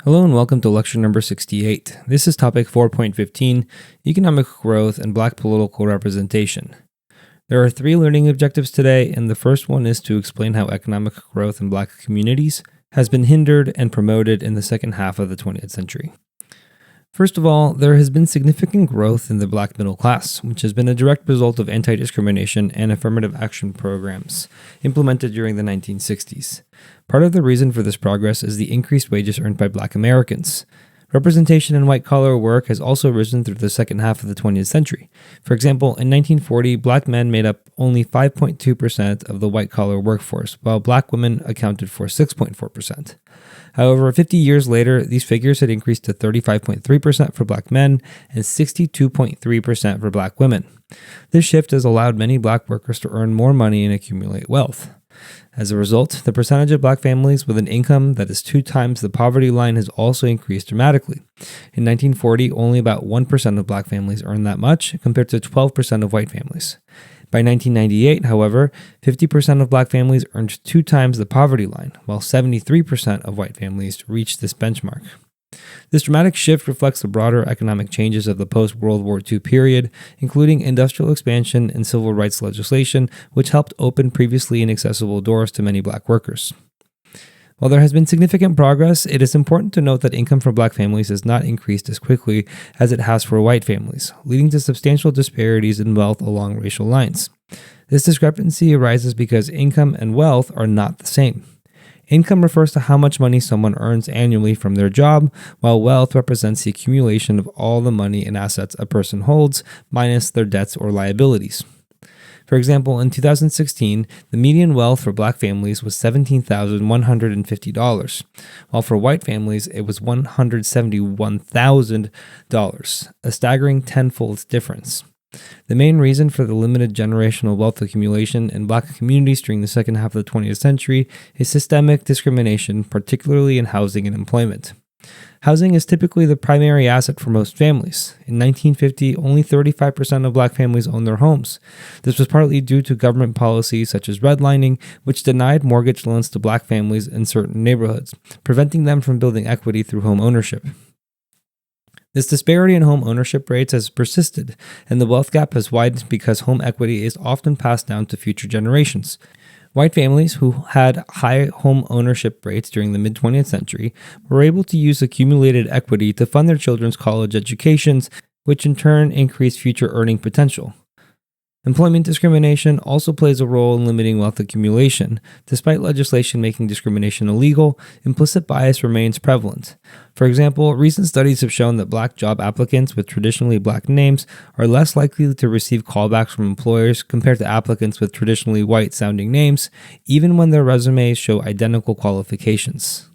Hello and welcome to lecture number 68. This is topic 4.15, Economic Growth and Black Political Representation. There are three learning objectives today, and the first one is to explain how economic growth in Black communities has been hindered and promoted in the second half of the 20th century. First of all, there has been significant growth in the Black middle class, which has been a direct result of anti-discrimination and affirmative action programs implemented during the 1960s. Part of the reason for this progress is the increased wages earned by Black Americans. Representation in white-collar work has also risen through the second half of the 20th century. For example, in 1940, Black men made up only 5.2% of the white-collar workforce, while Black women accounted for 6.4%. However, 50 years later, these figures had increased to 35.3% for Black men and 62.3% for Black women. This shift has allowed many Black workers to earn more money and accumulate wealth. As a result, the percentage of Black families with an income that is 2 times the poverty line has also increased dramatically. In 1940, only about 1% of Black families earned that much, compared to 12% of white families. By 1998, however, 50% of Black families earned 2 times the poverty line, while 73% of white families reached this benchmark. This dramatic shift reflects the broader economic changes of the post-World War II period, including industrial expansion and civil rights legislation, which helped open previously inaccessible doors to many Black workers. While there has been significant progress, it is important to note that income for Black families has not increased as quickly as it has for white families, leading to substantial disparities in wealth along racial lines. This discrepancy arises because income and wealth are not the same. Income refers to how much money someone earns annually from their job, while wealth represents the accumulation of all the money and assets a person holds, minus their debts or liabilities. For example, in 2016, the median wealth for Black families was $17,150, while for white families it was $171,000, a staggering tenfold difference. The main reason for the limited generational wealth accumulation in Black communities during the second half of the 20th century is systemic discrimination, particularly in housing and employment. Housing is typically the primary asset for most families. In 1950, only 35% of Black families owned their homes. This was partly due to government policies such as redlining, which denied mortgage loans to Black families in certain neighborhoods, preventing them from building equity through home ownership. This disparity in home ownership rates has persisted, and the wealth gap has widened because home equity is often passed down to future generations. White families who had high home ownership rates during the mid-20th century were able to use accumulated equity to fund their children's college educations, which in turn increased future earning potential. Employment discrimination also plays a role in limiting wealth accumulation. Despite legislation making discrimination illegal, implicit bias remains prevalent. For example, recent studies have shown that Black job applicants with traditionally Black names are less likely to receive callbacks from employers compared to applicants with traditionally white-sounding names, even when their resumes show identical qualifications.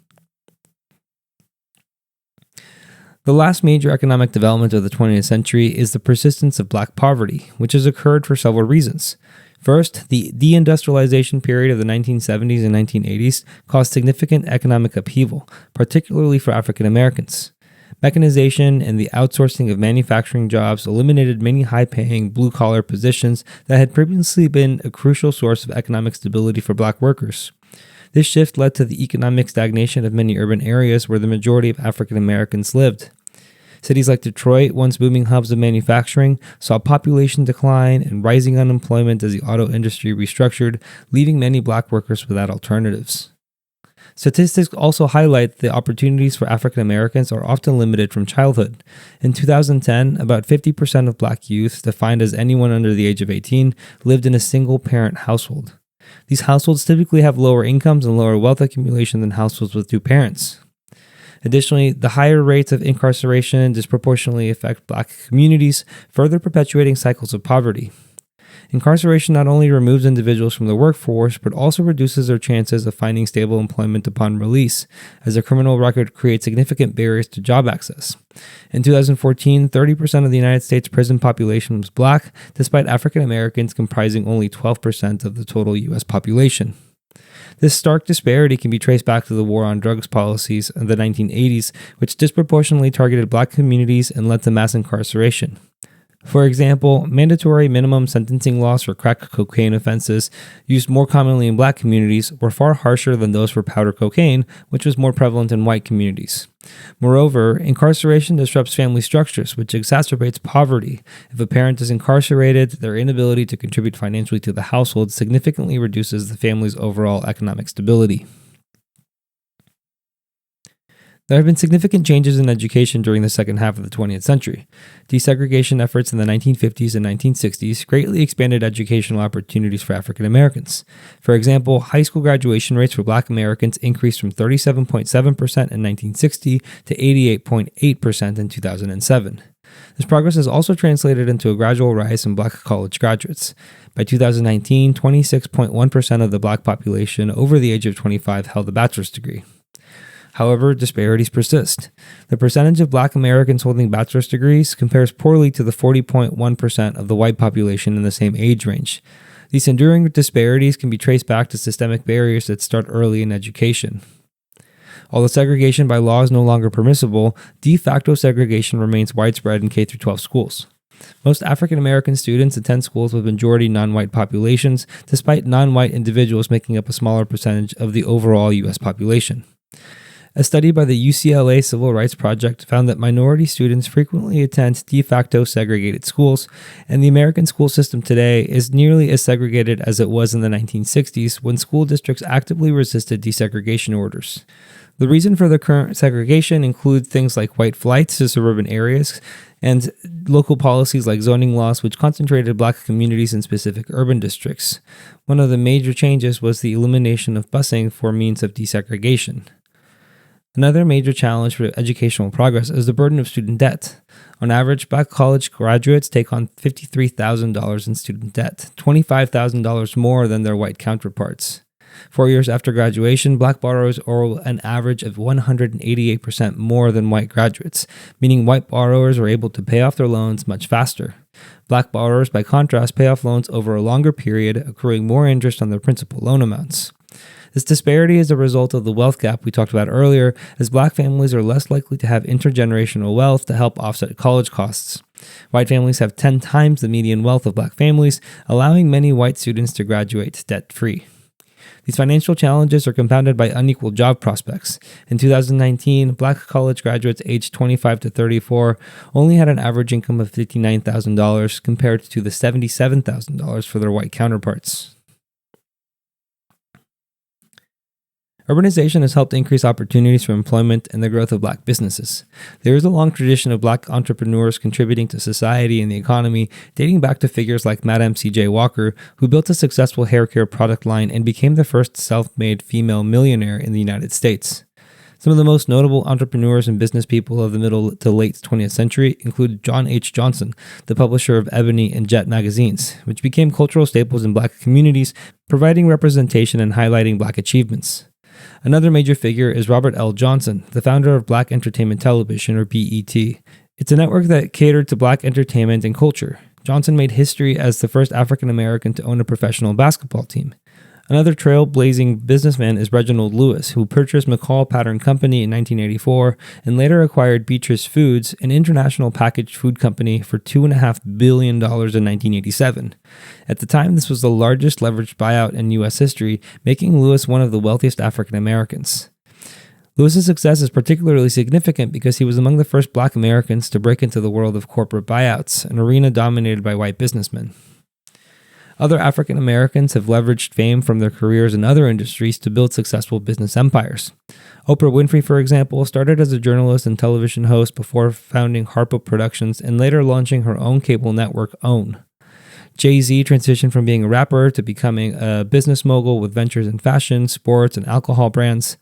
The last major economic development of the 20th century is the persistence of Black poverty, which has occurred for several reasons. First, the deindustrialization period of the 1970s and 1980s caused significant economic upheaval, particularly for African Americans. Mechanization and the outsourcing of manufacturing jobs eliminated many high-paying blue-collar positions that had previously been a crucial source of economic stability for Black workers. This shift led to the economic stagnation of many urban areas where the majority of African Americans lived. Cities like Detroit, once booming hubs of manufacturing, saw population decline and rising unemployment as the auto industry restructured, leaving many Black workers without alternatives. Statistics also highlight the opportunities for African Americans are often limited from childhood. In 2010, about 50% of Black youth, defined as anyone under the age of 18, lived in a single-parent household. These households typically have lower incomes and lower wealth accumulation than households with 2 parents. Additionally, the higher rates of incarceration disproportionately affect Black communities, further perpetuating cycles of poverty. Incarceration not only removes individuals from the workforce, but also reduces their chances of finding stable employment upon release, as a criminal record creates significant barriers to job access. In 2014, 30% of the United States prison population was Black, despite African Americans comprising only 12% of the total U.S. population. This stark disparity can be traced back to the war on drugs policies of the 1980s, which disproportionately targeted Black communities and led to mass incarceration. For example, mandatory minimum sentencing laws for crack cocaine offenses, used more commonly in black communities, were far harsher than those for powder cocaine, which was more prevalent in white communities. Moreover, incarceration disrupts family structures, which exacerbates poverty. If a parent is incarcerated, their inability to contribute financially to the household significantly reduces the family's overall economic stability. There have been significant changes in education during the second half of the 20th century. Desegregation efforts in the 1950s and 1960s greatly expanded educational opportunities for African Americans. For example, high school graduation rates for black Americans increased from 37.7% in 1960 to 88.8% in 2007. This progress has also translated into a gradual rise in black college graduates. By 2019, 26.1% of the black population over the age of 25 held a bachelor's degree. However, disparities persist. The percentage of black Americans holding bachelor's degrees compares poorly to the 40.1% of the white population in the same age range. These enduring disparities can be traced back to systemic barriers that start early in education. Although segregation by law is no longer permissible, de facto segregation remains widespread in K-12 schools. Most African American students attend schools with majority non-white populations, despite non-white individuals making up a smaller percentage of the overall U.S. population. A study by the UCLA Civil Rights Project found that minority students frequently attend de facto segregated schools, and the American school system today is nearly as segregated as it was in the 1960s when school districts actively resisted desegregation orders. The reason for the current segregation include things like white flight to suburban areas and local policies like zoning laws, which concentrated black communities in specific urban districts. One of the major changes was the elimination of busing for means of desegregation. Another major challenge for educational progress is the burden of student debt. On average, black college graduates take on $53,000 in student debt, $25,000 more than their white counterparts. 4 years after graduation, black borrowers owe an average of 188% more than white graduates, meaning white borrowers are able to pay off their loans much faster. Black borrowers, by contrast, pay off loans over a longer period, accruing more interest on their principal loan amounts. This disparity is a result of the wealth gap we talked about earlier, as black families are less likely to have intergenerational wealth to help offset college costs. White families have 10 times the median wealth of black families, allowing many white students to graduate debt-free. These financial challenges are compounded by unequal job prospects. In 2019, black college graduates aged 25 to 34 only had an average income of $59,000 compared to the $77,000 for their white counterparts. Urbanization has helped increase opportunities for employment and the growth of black businesses. There is a long tradition of black entrepreneurs contributing to society and the economy, dating back to figures like Madam C.J. Walker, who built a successful hair care product line and became the first self-made female millionaire in the United States. Some of the most notable entrepreneurs and business people of the middle to late 20th century include John H. Johnson, the publisher of Ebony and Jet magazines, which became cultural staples in black communities, providing representation and highlighting black achievements. Another major figure is Robert L. Johnson, the founder of Black Entertainment Television, or BET. It's a network that catered to black entertainment and culture. Johnson made history as the first African American to own a professional basketball team. Another trailblazing businessman is Reginald Lewis, who purchased McCall Pattern Company in 1984 and later acquired Beatrice Foods, an international packaged food company, for $2.5 billion in 1987. At the time, this was the largest leveraged buyout in U.S. history, making Lewis one of the wealthiest African Americans. Lewis's success is particularly significant because he was among the first black Americans to break into the world of corporate buyouts, an arena dominated by white businessmen. Other African Americans have leveraged fame from their careers in other industries to build successful business empires. Oprah Winfrey, for example, started as a journalist and television host before founding Harpo Productions and later launching her own cable network, OWN. Jay-Z transitioned from being a rapper to becoming a business mogul with ventures in fashion, sports, and alcohol brands.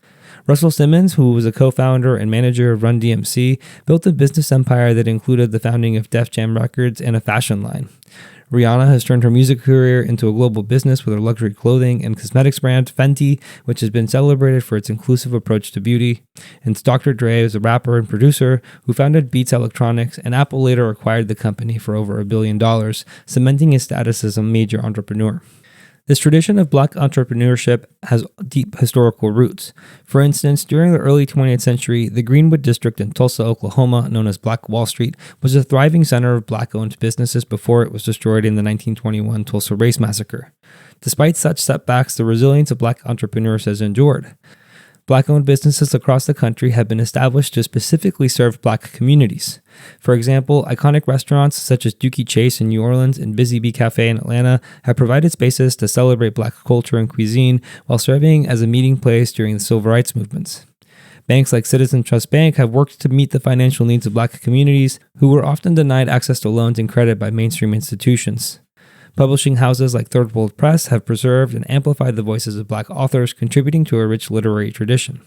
Russell Simmons, who was a co-founder and manager of Run DMC, built a business empire that included the founding of Def Jam Records and a fashion line. Rihanna has turned her music career into a global business with her luxury clothing and cosmetics brand, Fenty, which has been celebrated for its inclusive approach to beauty. And Dr. Dre is a rapper and producer who founded Beats Electronics, and Apple later acquired the company for over $1 billion, cementing his status as a major entrepreneur. This tradition of black entrepreneurship has deep historical roots. For instance, during the early 20th century, the Greenwood district in Tulsa, Oklahoma, known as Black Wall Street, was a thriving center of black-owned businesses before it was destroyed in the 1921 Tulsa Race Massacre. Despite such setbacks, the resilience of black entrepreneurs has endured. Black-owned businesses across the country have been established to specifically serve black communities. For example, iconic restaurants such as Dookie Chase in New Orleans and Busy Bee Cafe in Atlanta have provided spaces to celebrate black culture and cuisine while serving as a meeting place during the civil rights movements. Banks like Citizens Trust Bank have worked to meet the financial needs of black communities who were often denied access to loans and credit by mainstream institutions. Publishing houses like Third World Press have preserved and amplified the voices of black authors, contributing to a rich literary tradition.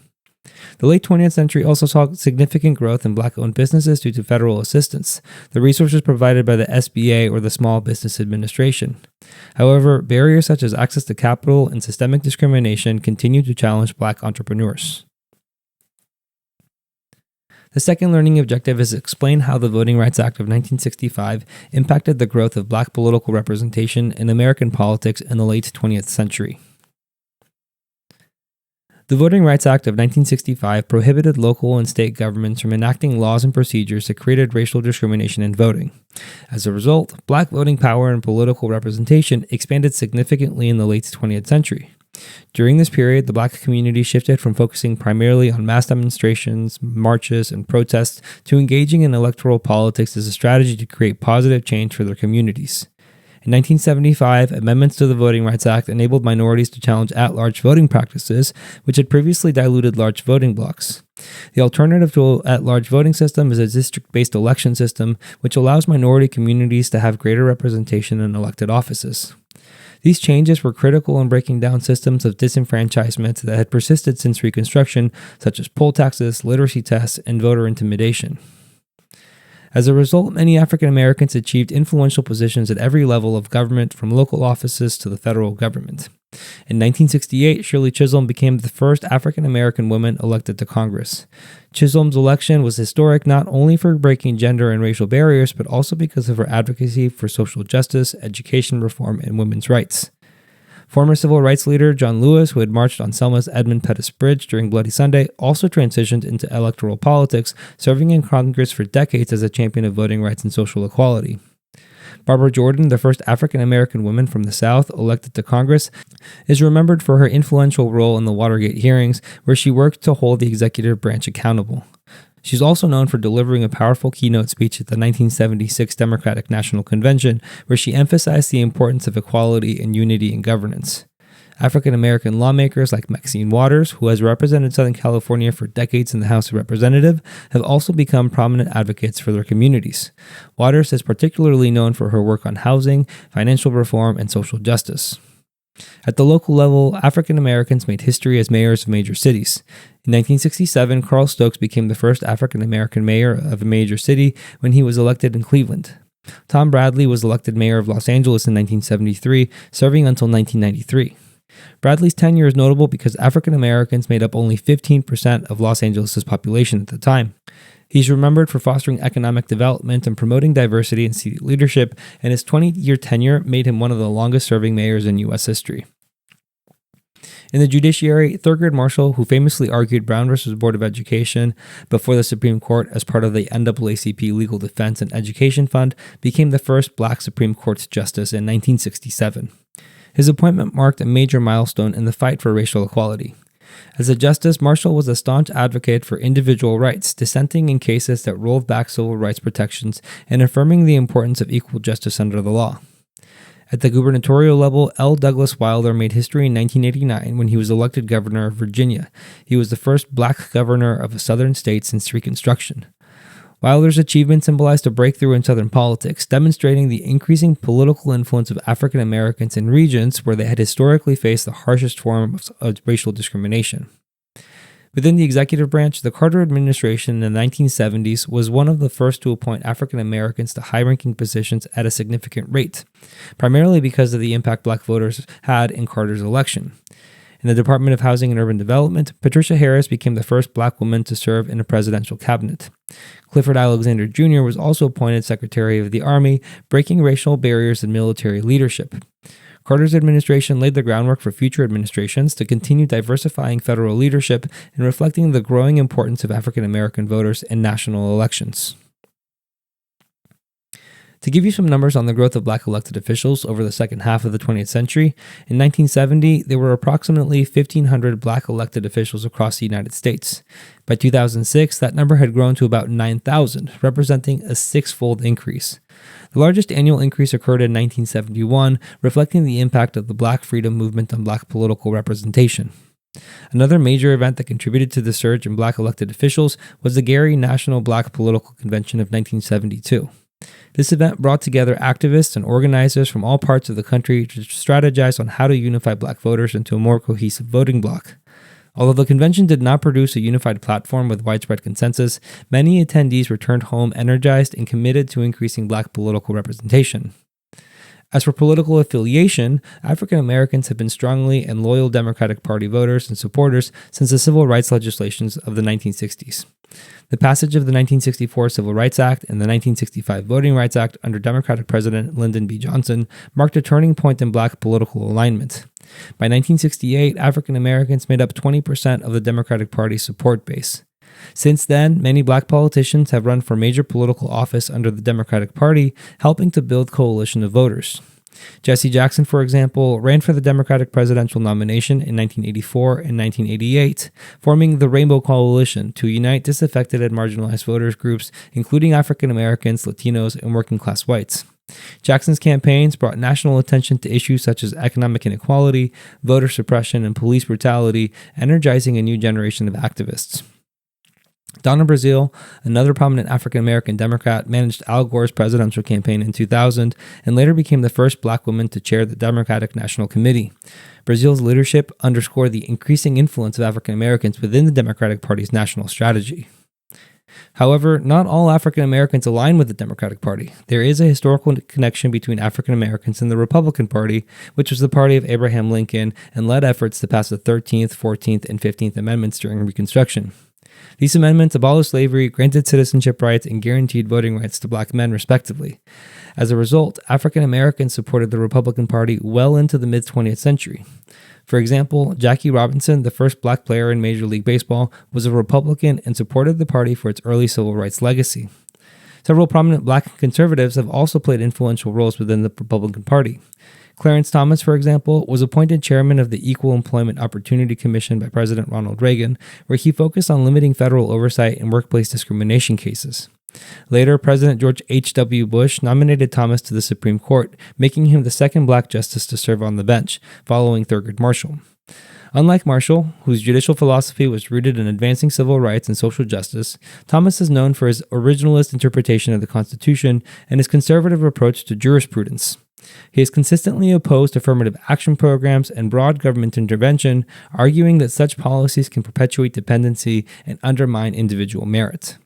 The late 20th century also saw significant growth in black-owned businesses due to federal assistance, the resources provided by the SBA or the Small Business Administration. However, barriers such as access to capital and systemic discrimination continue to challenge black entrepreneurs. The second learning objective is to explain how the Voting Rights Act of 1965 impacted the growth of black political representation in American politics in the late 20th century. The Voting Rights Act of 1965 prohibited local and state governments from enacting laws and procedures that created racial discrimination in voting. As a result, black voting power and political representation expanded significantly in the late 20th century. During this period, the black community shifted from focusing primarily on mass demonstrations, marches, and protests to engaging in electoral politics as a strategy to create positive change for their communities. In 1975, amendments to the Voting Rights Act enabled minorities to challenge at-large voting practices, which had previously diluted large voting blocks. The alternative to at-large voting system is a district-based election system, which allows minority communities to have greater representation in elected offices. These changes were critical in breaking down systems of disenfranchisement that had persisted since Reconstruction, such as poll taxes, literacy tests, and voter intimidation. As a result, many African Americans achieved influential positions at every level of government, from local offices to the federal government. In 1968, Shirley Chisholm became the first African American woman elected to Congress. Chisholm's election was historic not only for breaking gender and racial barriers, but also because of her advocacy for social justice, education reform, and women's rights. Former civil rights leader John Lewis, who had marched on Selma's Edmund Pettus Bridge during Bloody Sunday, also transitioned into electoral politics, serving in Congress for decades as a champion of voting rights and social equality. Barbara Jordan, the first African-American woman from the South elected to Congress, is remembered for her influential role in the Watergate hearings, where she worked to hold the executive branch accountable. She's also known for delivering a powerful keynote speech at the 1976 Democratic National Convention, where she emphasized the importance of equality and unity in governance. African-American lawmakers like Maxine Waters, who has represented Southern California for decades in the House of Representatives, have also become prominent advocates for their communities. Waters is particularly known for her work on housing, financial reform, and social justice. At the local level, African Americans made history as mayors of major cities. In 1967, Carl Stokes became the first African American mayor of a major city when he was elected in Cleveland. Tom Bradley was elected mayor of Los Angeles in 1973, serving until 1993. Bradley's tenure is notable because African Americans made up only 15% of Los Angeles' population at the time. He's remembered for fostering economic development and promoting diversity in city leadership, and his 20-year tenure made him one of the longest-serving mayors in U.S. history. In the judiciary, Thurgood Marshall, who famously argued Brown v. Board of Education before the Supreme Court as part of the NAACP Legal Defense and Education Fund, became the first black Supreme Court justice in 1967. His appointment marked a major milestone in the fight for racial equality. As a justice, Marshall was a staunch advocate for individual rights, dissenting in cases that rolled back civil rights protections and affirming the importance of equal justice under the law. At the gubernatorial level, L. Douglas Wilder made history in 1989 when he was elected governor of Virginia. He was the first black governor of a southern state since Reconstruction. Wilder's achievement symbolized a breakthrough in Southern politics, demonstrating the increasing political influence of African Americans in regions where they had historically faced the harshest form of racial discrimination. Within the executive branch, the Carter administration in the 1970s was one of the first to appoint African Americans to high-ranking positions at a significant rate, primarily because of the impact black voters had in Carter's election. In the Department of Housing and Urban Development, Patricia Harris became the first black woman to serve in a presidential cabinet. Clifford Alexander Jr. was also appointed Secretary of the Army, breaking racial barriers in military leadership. Carter's administration laid the groundwork for future administrations to continue diversifying federal leadership and reflecting the growing importance of African American voters in national elections. To give you some numbers on the growth of black elected officials over the second half of the 20th century, in 1970, there were approximately 1,500 black elected officials across the United States. By 2006, that number had grown to about 9,000, representing a six-fold increase. The largest annual increase occurred in 1971, reflecting the impact of the Black Freedom Movement on black political representation. Another major event that contributed to the surge in black elected officials was the Gary National Black Political Convention of 1972. This event brought together activists and organizers from all parts of the country to strategize on how to unify black voters into a more cohesive voting bloc. Although the convention did not produce a unified platform with widespread consensus, many attendees returned home energized and committed to increasing black political representation. As for political affiliation, African Americans have been strongly and loyal Democratic Party voters and supporters since the civil rights legislations of the 1960s. The passage of the 1964 Civil Rights Act and the 1965 Voting Rights Act under Democratic President Lyndon B. Johnson marked a turning point in black political alignment. By 1968, African Americans made up 20% of the Democratic Party's support base. Since then, many black politicians have run for major political office under the Democratic Party, helping to build coalition of voters. Jesse Jackson, for example, ran for the Democratic presidential nomination in 1984 and 1988, forming the Rainbow Coalition to unite disaffected and marginalized voters groups, including African Americans, Latinos, and working-class whites. Jackson's campaigns brought national attention to issues such as economic inequality, voter suppression, and police brutality, energizing a new generation of activists. Donna Brazile, another prominent African-American Democrat, managed Al Gore's presidential campaign in 2000 and later became the first black woman to chair the Democratic National Committee. Brazile's leadership underscored the increasing influence of African Americans within the Democratic Party's national strategy. However, not all African Americans align with the Democratic Party. There is a historical connection between African Americans and the Republican Party, which was the party of Abraham Lincoln and led efforts to pass the 13th, 14th, and 15th Amendments during Reconstruction. These amendments abolished slavery, granted citizenship rights, and guaranteed voting rights to black men, respectively. As a result, African Americans supported the Republican Party well into the mid-20th century. For example, Jackie Robinson, the first black player in Major League Baseball, was a Republican and supported the party for its early civil rights legacy. Several prominent black conservatives have also played influential roles within the Republican Party. Clarence Thomas, for example, was appointed chairman of the Equal Employment Opportunity Commission by President Ronald Reagan, where he focused on limiting federal oversight in workplace discrimination cases. Later, President George H.W. Bush nominated Thomas to the Supreme Court, making him the second black justice to serve on the bench, following Thurgood Marshall. Unlike Marshall, whose judicial philosophy was rooted in advancing civil rights and social justice, Thomas is known for his originalist interpretation of the Constitution and his conservative approach to jurisprudence. He has consistently opposed affirmative action programs and broad government intervention, arguing that such policies can perpetuate dependency and undermine individual merit.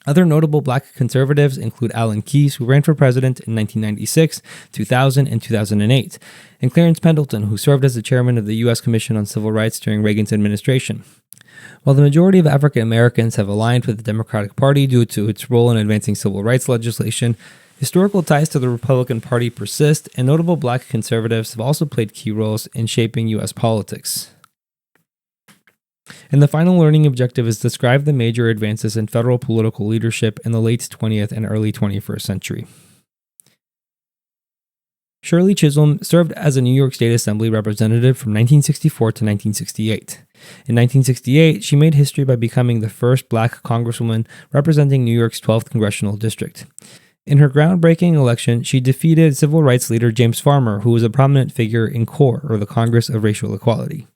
Other notable black conservatives include Alan Keyes, who ran for president in 1996, 2000, and 2008, and Clarence Pendleton, who served as the chairman of the U.S. Commission on Civil Rights during Reagan's administration. While the majority of African Americans have aligned with the Democratic Party due to its role in advancing civil rights legislation, historical ties to the Republican Party persist, and notable black conservatives have also played key roles in shaping U.S. politics. And the final learning objective is describe the major advances in federal political leadership in the late 20th and early 21st century. Shirley Chisholm served as a New York State Assembly representative from 1964 to 1968. In 1968, she made history by becoming the first black congresswoman representing New York's 12th congressional district. In her groundbreaking election, she defeated civil rights leader James Farmer, who was a prominent figure in CORE, or the Congress of Racial Equality.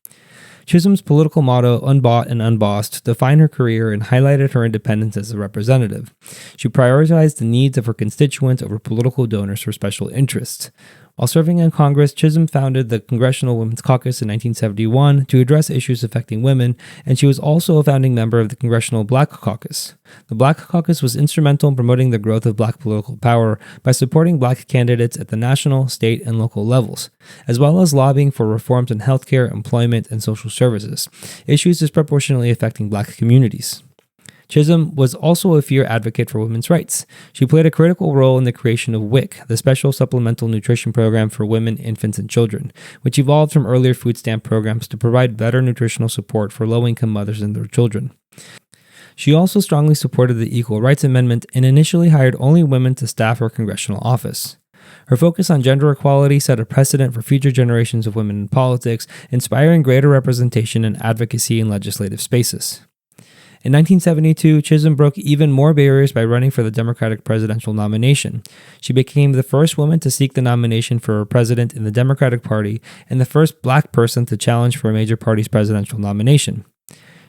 Chisholm's political motto, "Unbought and Unbossed," defined her career and highlighted her independence as a representative. She prioritized the needs of her constituents over political donors for special interests. While serving in Congress, Chisholm founded the Congressional Women's Caucus in 1971 to address issues affecting women, and she was also a founding member of the Congressional Black Caucus. The Black Caucus was instrumental in promoting the growth of black political power by supporting black candidates at the national, state, and local levels, as well as lobbying for reforms in healthcare, employment, and social services, issues disproportionately affecting black communities. Chisholm was also a fierce advocate for women's rights. She played a critical role in the creation of WIC, the Special Supplemental Nutrition Program for Women, Infants, and Children, which evolved from earlier food stamp programs to provide better nutritional support for low-income mothers and their children. She also strongly supported the Equal Rights Amendment and initially hired only women to staff her congressional office. Her focus on gender equality set a precedent for future generations of women in politics, inspiring greater representation and advocacy in legislative spaces. In 1972, Chisholm broke even more barriers by running for the Democratic presidential nomination. She became the first woman to seek the nomination for a president in the Democratic Party and the first black person to challenge for a major party's presidential nomination.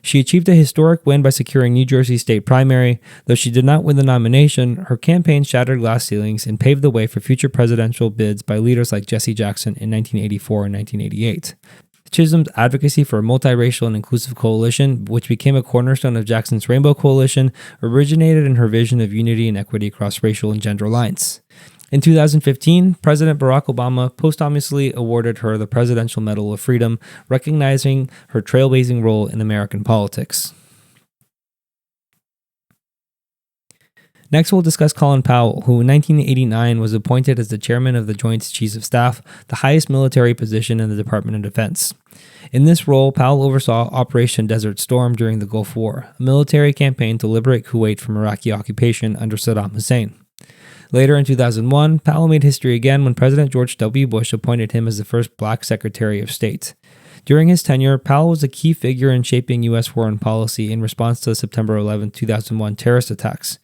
She achieved a historic win by securing New Jersey state primary. Though she did not win the nomination, her campaign shattered glass ceilings and paved the way for future presidential bids by leaders like Jesse Jackson in 1984 and 1988. Chisholm's advocacy for a multiracial and inclusive coalition, which became a cornerstone of Jackson's Rainbow Coalition, originated in her vision of unity and equity across racial and gender lines. In 2015, President Barack Obama posthumously awarded her the Presidential Medal of Freedom, recognizing her trailblazing role in American politics. Next, we'll discuss Colin Powell, who in 1989 was appointed as the chairman of the Joint Chiefs of Staff, the highest military position in the Department of Defense. In this role, Powell oversaw Operation Desert Storm during the Gulf War, a military campaign to liberate Kuwait from Iraqi occupation under Saddam Hussein. Later in 2001, Powell made history again when President George W. Bush appointed him as the first black Secretary of State. During his tenure, Powell was a key figure in shaping U.S. foreign policy in response to the September 11, 2001 terrorist attacks.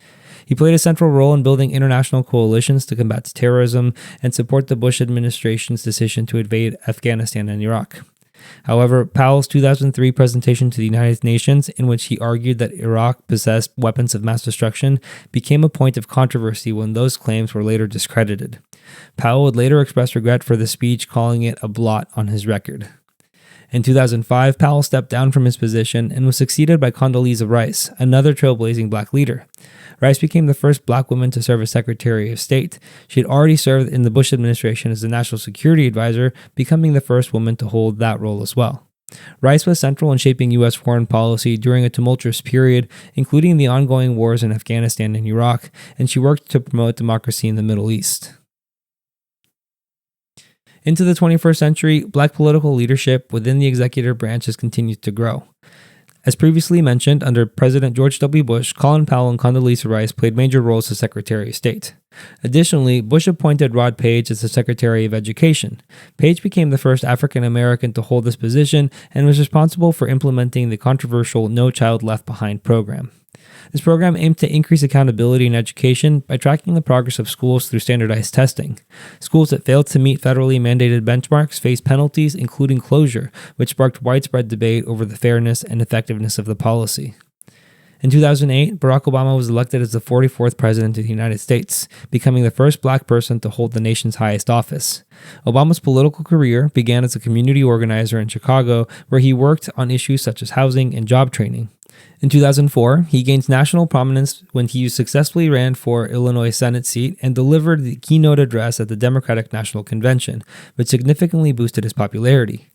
He played a central role in building international coalitions to combat terrorism and support the Bush administration's decision to invade Afghanistan and Iraq. However, Powell's 2003 presentation to the United Nations, in which he argued that Iraq possessed weapons of mass destruction, became a point of controversy when those claims were later discredited. Powell would later express regret for the speech, calling it a blot on his record. In 2005, Powell stepped down from his position and was succeeded by Condoleezza Rice, another trailblazing black leader. Rice became the first black woman to serve as Secretary of State. She had already served in the Bush administration as the National Security Advisor, becoming the first woman to hold that role as well. Rice was central in shaping U.S. foreign policy during a tumultuous period, including the ongoing wars in Afghanistan and Iraq, and she worked to promote democracy in the Middle East. Into the 21st century, black political leadership within the executive branch has continued to grow. As previously mentioned, under President George W. Bush, Colin Powell and Condoleezza Rice played major roles as Secretary of State. Additionally, Bush appointed Rod Page as the Secretary of Education. Page became the first African American to hold this position and was responsible for implementing the controversial No Child Left Behind program. This program aimed to increase accountability in education by tracking the progress of schools through standardized testing. Schools that failed to meet federally mandated benchmarks faced penalties, including closure, which sparked widespread debate over the fairness and effectiveness of the policy. In 2008, Barack Obama was elected as the 44th President of the United States, becoming the first black person to hold the nation's highest office. Obama's political career began as a community organizer in Chicago, where he worked on issues such as housing and job training. In 2004, he gained national prominence when he successfully ran for Illinois Senate seat and delivered the keynote address at the Democratic National Convention, which significantly boosted his popularity.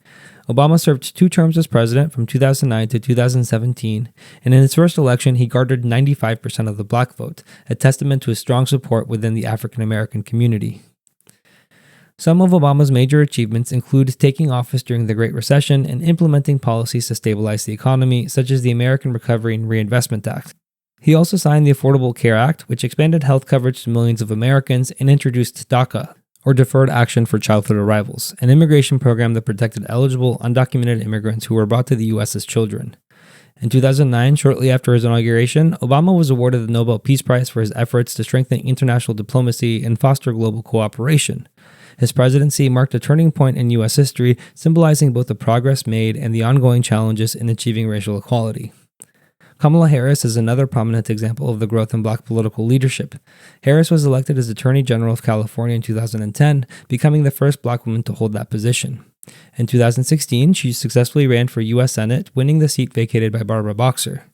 Obama served 2 terms as president from 2009 to 2017, and in his first election, he garnered 95% of the black vote, a testament to his strong support within the African American community. Some of Obama's major achievements include taking office during the Great Recession and implementing policies to stabilize the economy, such as the American Recovery and Reinvestment Act. He also signed the Affordable Care Act, which expanded health coverage to millions of Americans, and introduced DACA, or Deferred Action for Childhood Arrivals, an immigration program that protected eligible, undocumented immigrants who were brought to the U.S. as children. In 2009, shortly after his inauguration, Obama was awarded the Nobel Peace Prize for his efforts to strengthen international diplomacy and foster global cooperation. His presidency marked a turning point in U.S. history, symbolizing both the progress made and the ongoing challenges in achieving racial equality. Kamala Harris is another prominent example of the growth in black political leadership. Harris was elected as Attorney General of California in 2010, becoming the first black woman to hold that position. In 2016, she successfully ran for U.S. Senate, winning the seat vacated by Barbara Boxer.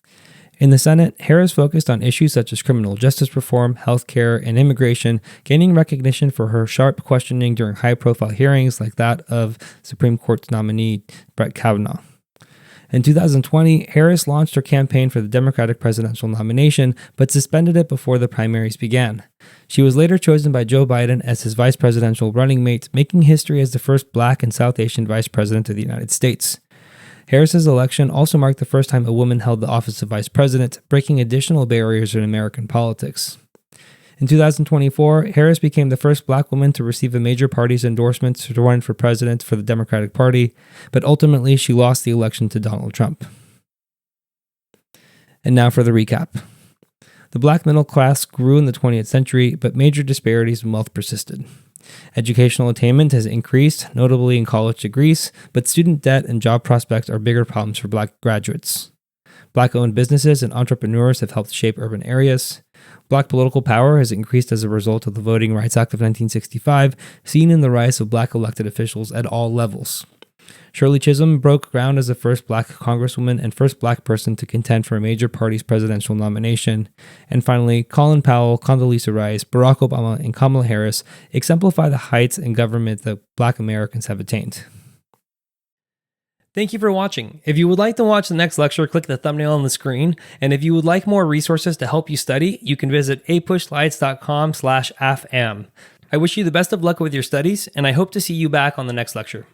In the Senate, Harris focused on issues such as criminal justice reform, healthcare, and immigration, gaining recognition for her sharp questioning during high-profile hearings like that of Supreme Court nominee Brett Kavanaugh. In 2020, Harris launched her campaign for the Democratic presidential nomination, but suspended it before the primaries began. She was later chosen by Joe Biden as his vice presidential running mate, making history as the first Black and South Asian vice president of the United States. Harris's election also marked the first time a woman held the office of vice president, breaking additional barriers in American politics. In 2024, Harris became the first Black woman to receive a major party's endorsement to run for president for the Democratic Party, but ultimately she lost the election to Donald Trump. And now for the recap. The Black middle class grew in the 20th century, but major disparities in wealth persisted. Educational attainment has increased, notably in college degrees, but student debt and job prospects are bigger problems for Black graduates. Black-owned businesses and entrepreneurs have helped shape urban areas. Black political power has increased as a result of the Voting Rights Act of 1965, seen in the rise of Black elected officials at all levels. Shirley Chisholm broke ground as the first Black congresswoman and first Black person to contend for a major party's presidential nomination. And finally, Colin Powell, Condoleezza Rice, Barack Obama, and Kamala Harris exemplify the heights in government that Black Americans have attained. Thank you for watching. If you would like to watch the next lecture, click the thumbnail on the screen. And if you would like more resources to help you study, you can visit apushlights.com/AFAM. I wish you the best of luck with your studies, and I hope to see you back on the next lecture.